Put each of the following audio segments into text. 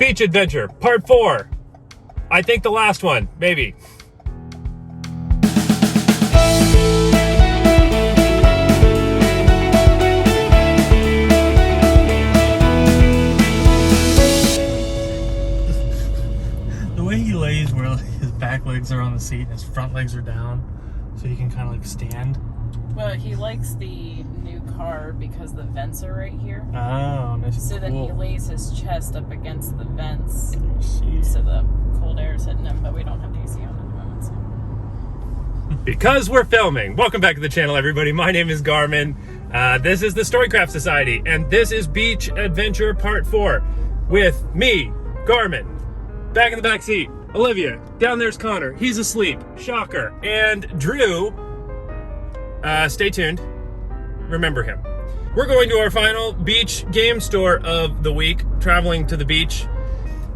Beach Adventure, Part 4. I think the last one, maybe. The way he lays, where his back legs are on the seat and his front legs are down, so he can kind of like stand. Well, he likes the new car because the vents are right here. Oh, that's So cool. then he lays his chest up against the vents See. so the cold air is hitting him, but we don't have the AC on at the moment. So. Because we're filming. Welcome back to the channel, everybody. My name is Garmin. This is the Storycraft Society, and this is Beach Adventure Part 4 with me, Garmin. Back in the back seat, Olivia. Down there's Connor. He's asleep. Shocker. And Drew. Stay tuned. Remember him. We're going to our final beach game store of the week, traveling to the beach.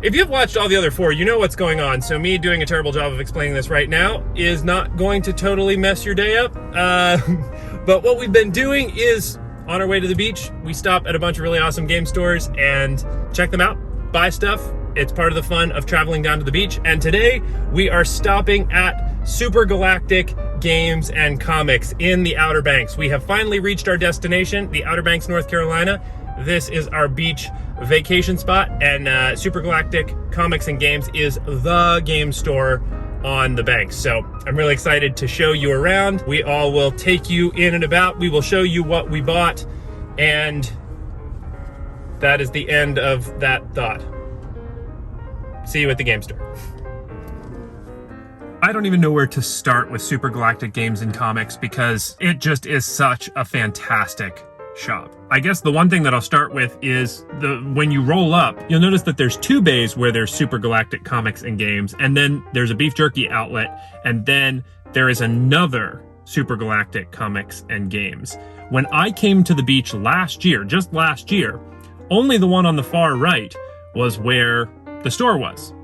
If you've watched all the other 4, you know what's going on. So me doing a terrible job of explaining this right now is not going to totally mess your day up. But what we've been doing is, on our way to the beach, we stop at a bunch of really awesome game stores and check them out, buy stuff. It's part of the fun of traveling down to the beach. And today we are stopping at Super Galactic Games and Comics in the Outer Banks. We have finally reached our destination, the Outer Banks, North Carolina. This is our beach vacation spot, and Super Galactic Comics and Games is the game store on the banks. So I'm really excited to show you around. We all will take you in and about. We will show you what we bought, and that is the end of that thought. See you at the game store. I don't even know where to start with Super Galactic Games and Comics because it just is such a fantastic shop. I guess the one thing that I'll start with is when you roll up, you'll notice that there's 2 bays where there's Super Galactic Comics and Games, and then there's a beef jerky outlet, and then there is another Super Galactic Comics and Games. When I came to the beach last year, just last year, only the one on the far right was where the store was.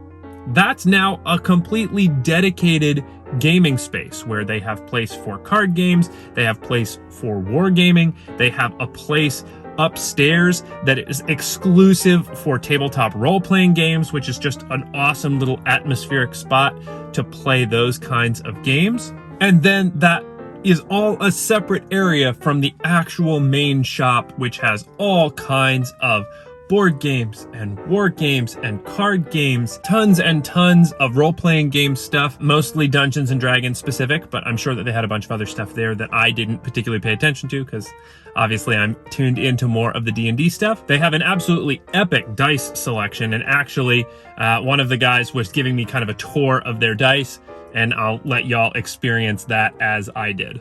That's now a completely dedicated gaming space where they have place for card games, they have place for wargaming, they have a place upstairs that is exclusive for tabletop role-playing games, which is just an awesome little atmospheric spot to play those kinds of games. And then that is all a separate area from the actual main shop, which has all kinds of board games and war games and card games, tons and tons of role-playing game stuff, mostly Dungeons and Dragons specific, but I'm sure that they had a bunch of other stuff there that I didn't particularly pay attention to because obviously I'm tuned into more of the D&D stuff. They have an absolutely epic dice selection, and actually one of the guys was giving me kind of a tour of their dice, and I'll let y'all experience that as I did.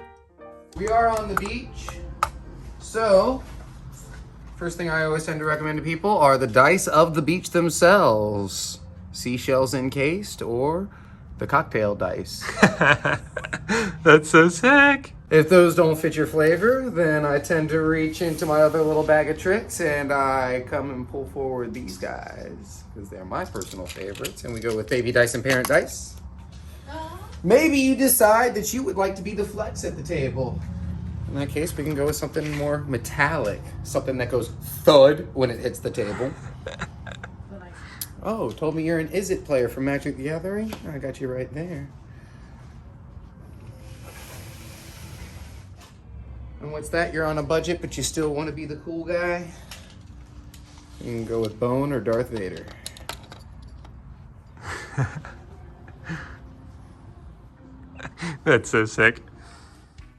We are on the beach, so first thing I always tend to recommend to people are the dice of the beach themselves. Seashells encased or the cocktail dice. That's so sick. If those don't fit your flavor, then I tend to reach into my other little bag of tricks and I come and pull forward these guys because they're my personal favorites. And we go with baby dice and parent dice. Maybe you decide that you would like to be the flex at the table. In that case, we can go with something more metallic. Something that goes thud when it hits the table. Oh, told me you're an Is It player from Magic the Gathering? I got you right there. And what's that? You're on a budget, but you still want to be the cool guy? You can go with Bone or Darth Vader. That's so sick.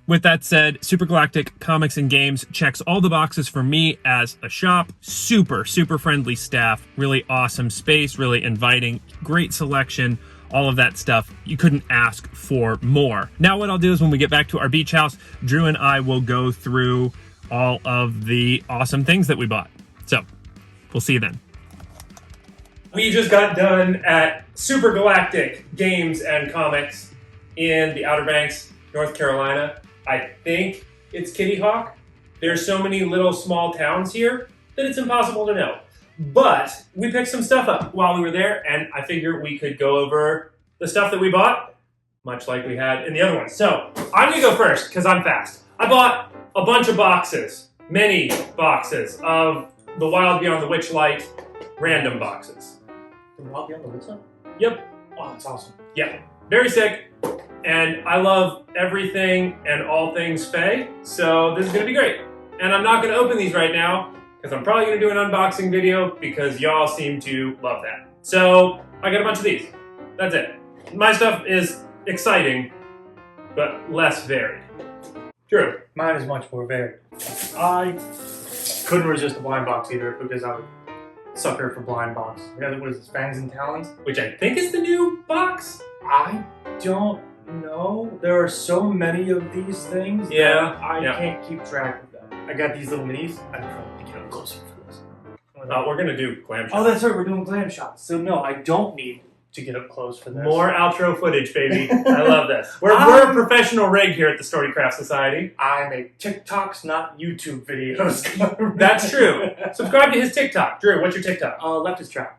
With that said, Super Galactic Comics and Games checks all the boxes for me as a shop. Super, super friendly staff, really awesome space, really inviting, great selection, all of that stuff. You couldn't ask for more. Now what I'll do is when we get back to our beach house, Drew and I will go through all of the awesome things that we bought. So, we'll see you then. We just got done at Super Galactic Games and Comics in the Outer Banks, North Carolina. I think it's Kitty Hawk. There's so many little small towns here that it's impossible to know. But we picked some stuff up while we were there, and I figure we could go over the stuff that we bought, much like we had in the other ones. So I'm gonna go first because I'm fast. I bought a bunch of boxes, many boxes of the Wild Beyond the Witchlight random boxes. Can walk on the wood side? Yep. Oh, that's awesome. Yeah. Very sick. And I love everything and all things Fae, so this is going to be great. And I'm not going to open these right now, because I'm probably going to do an unboxing video, because y'all seem to love that. So, I got a bunch of these. That's it. My stuff is exciting, but less varied. Drew. Mine is much more varied. I couldn't resist the blind box either because I'm a sucker for blind box. What is this, Fangs and Talons? Which I think is the new box. I don't know. There are so many of these things that I can't keep track of them. I got these little minis. I'm trying to get up closer for this. We're going to do glam shots. Oh, that's right. We're doing glam shots. So no, I don't need to get up close for this. More outro footage, baby. I love this. We're a professional rig here at the Storycraft Society. I make TikToks, not YouTube videos. That's true. Subscribe to his TikTok. Drew, what's your TikTok? Leftist trout.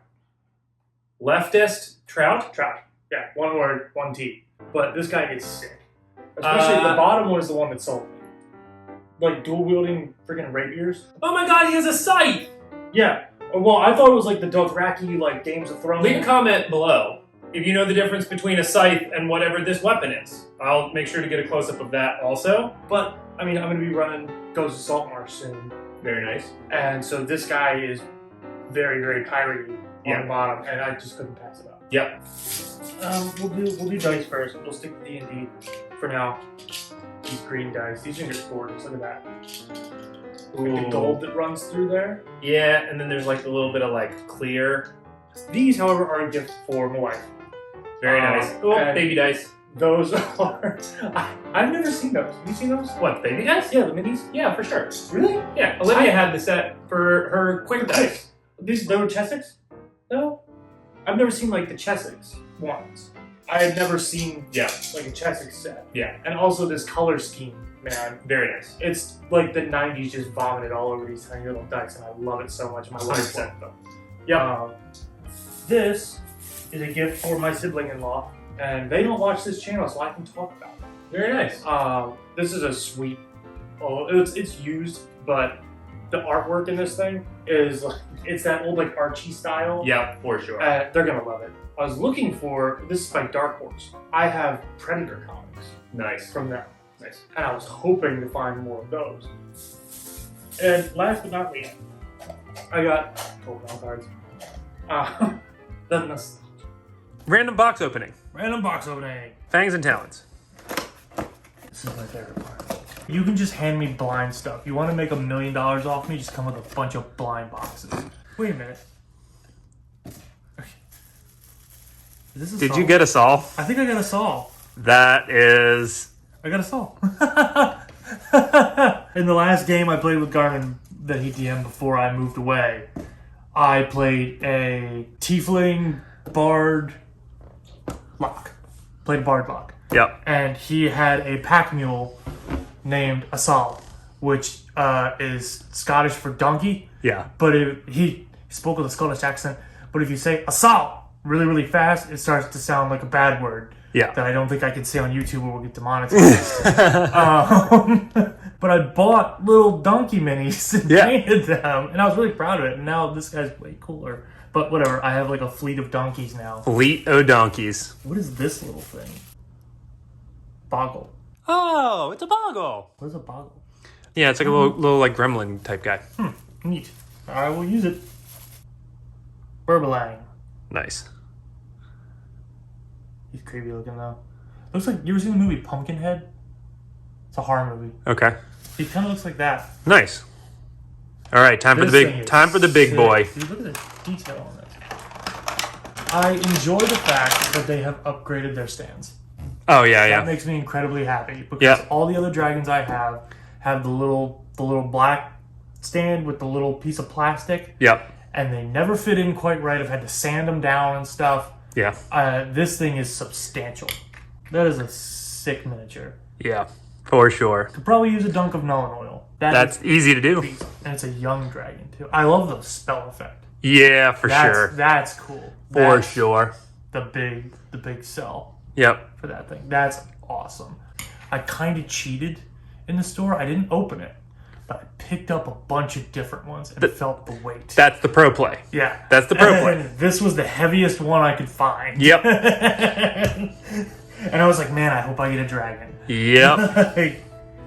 Leftist trout? Trout. Yeah, one word, one T. But this guy gets sick. Especially the bottom one is the one that sold me. Like dual wielding freaking rapiers. Oh my god, he has a scythe! Yeah. Well, I thought it was like the Dothraki, like Games of Thrones. Leave a comment below if you know the difference between a scythe and whatever this weapon is. I'll make sure to get a close-up of that also. But, I mean, I'm going to be running Ghost of Saltmarsh soon. Very nice. And so this guy is very, very piratey on the bottom, and I just couldn't pass it up. Yep. We'll do dice first. We'll stick to D&D for now. These green dice. These are just gorgeous. Look at that. Like the gold that runs through there. Yeah, and then there's like a little bit of like clear. These, however, are a gift for my wife. Very nice. Oh, baby dice. Those are... I've never seen those. Have you seen those? What, baby dice? Yeah, the minis. Yeah, for sure. Really? Yeah, Olivia had the set for her quick dice. These, they were Chessex? No? I've never seen like the Chessex ones. I had never seen like a Chessex set. Yeah. And also this color scheme, man. Very nice. It's like the 90s just vomited all over these tiny little dice, and I love it so much. My wife sent them. Yeah. This is a gift for my sibling-in-law, and they don't watch this channel, so I can talk about it. Very nice. This is a sweet. Oh, it's used, but the artwork in this thing is like it's that old like Archie style. Yeah, for sure. They're gonna love it. I was looking for this is by Dark Horse. I have Predator comics. Nice. From them. Nice. And I was hoping to find more of those. And last but not least, I got Pokemon cards. The nostalgia. Random box opening. Random box opening. Fangs and Talons. This is my favorite part. You can just hand me blind stuff. You want to make $1 million off me? Just come with a bunch of blind boxes. Wait a minute. Okay. Is this a Did Saul? you get a Saul? I think I got a Saul. That is... I got a Saul. In the last game I played with Garmin that he DM'd before I moved away, I played a Tiefling Bard Lock. Played a Bard Lock. Yep. And he had a pack mule named Asal, which is Scottish for donkey. Yeah. But he spoke with a Scottish accent. But if you say Asal really, really fast, it starts to sound like a bad word. Yeah. That I don't think I can say on YouTube or we'll get demonetized. But I bought little donkey minis and painted them, and I was really proud of it. And now this guy's way cooler. But whatever, I have like a fleet of donkeys now. Fleet o' donkeys. What is this little thing? Boggle. Oh, it's a boggle. What is a boggle? Yeah, it's like a little like gremlin type guy. Neat. I will use it. Burbalang. Nice. He's creepy looking though. Looks like, you ever seen the movie Pumpkinhead? It's a horror movie. Okay. He kind of looks like that. Nice. All right, time for the big boy. Dude, look at the detail on this. I enjoy the fact that they have upgraded their stands. Oh yeah, That makes me incredibly happy because all the other dragons I have the little black stand with the little piece of plastic. Yep. And they never fit in quite right. I've had to sand them down and stuff. Yeah. This thing is substantial. That is a sick miniature. Yeah, for sure. Could probably use a dunk of Nuln Oil. That's easy to do. And it's a young dragon too. I love the spell effect. Yeah, for sure. That's cool. For sure. The big cell. Yep. For that thing. That's awesome. I kind of cheated in the store. I didn't open it. but I picked up a bunch of different ones and felt the weight. That's the pro play. Yeah. That's the pro play. And this was the heaviest one I could find. Yep. And I was like, man, I hope I get a dragon. Yep.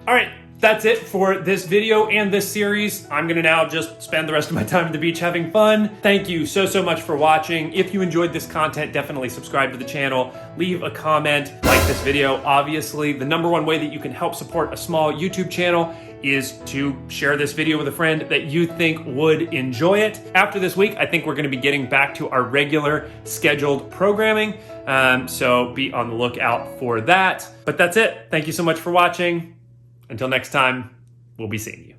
All right. That's it for this video and this series. I'm gonna now just spend the rest of my time at the beach having fun. Thank you so much for watching. If you enjoyed this content, definitely subscribe to the channel, leave a comment, like this video. Obviously, the #1 way that you can help support a small YouTube channel is to share this video with a friend that you think would enjoy it. After this week, I think we're gonna be getting back to our regular scheduled programming, so be on the lookout for that. But that's it. Thank you so much for watching. Until next time, we'll be seeing you.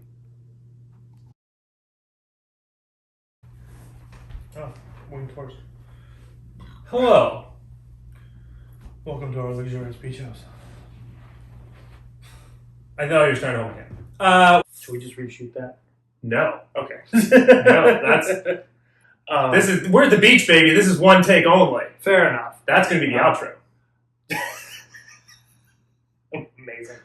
Oh, wing tours. Hello. Welcome to our luxurious beach house. I thought you were starting home again. Should we just reshoot that? No. Okay. No, that's... we're at the beach, baby. This is one take only. Fair enough. That's going to be the outro. Amazing.